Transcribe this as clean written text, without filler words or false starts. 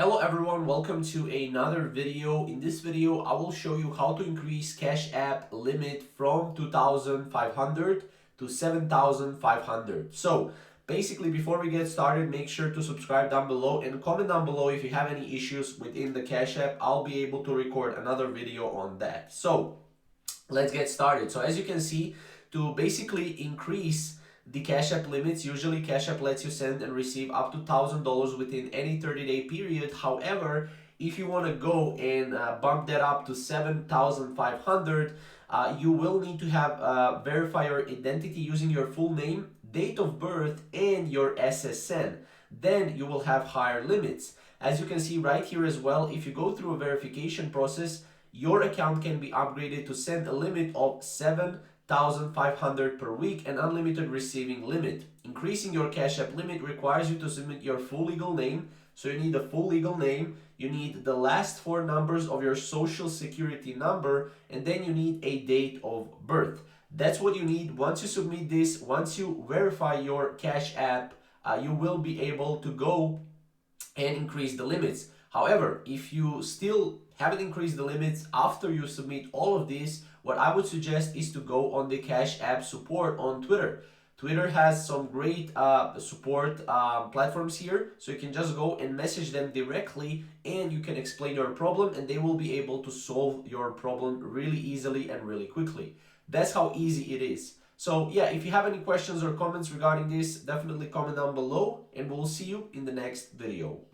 Hello everyone, welcome to another video. In this video, I will show you how to increase Cash App limit from 2,500 to 7,500. So basically, before we get started, make sure to subscribe down below and comment down below if you have any issues within the Cash App. I'll be able to record another video on that. So let's get started. So as you can see, to basically increase the Cash App limits, usually Cash App lets you send and receive up to $1,000 within any 30-day period. However, if you want to go and bump that up to 7,500, you will need to have verify your identity using your full name, date of birth, and your SSN. Then you will have higher limits. As you can see right here as well, if you go through a verification process, your account can be upgraded to send a limit of 7,500 per week and unlimited receiving limit. Increasing your Cash App limit requires you to submit your full legal name. So you need a full legal name, you need the last four numbers of your social security number, and then you need a date of birth. That's what you need. Once you submit this, once you verify your Cash App, you will be able to go and increase the limits. However, if you still haven't increased the limits after you submit all of this, what I would suggest is to go on the Cash App support on Twitter. Twitter has some great support platforms here, so you can just go and message them directly and you can explain your problem and they will be able to solve your problem really easily and really quickly. That's how easy it is. So yeah, if you have any questions or comments regarding this, definitely comment down below and we'll see you in the next video.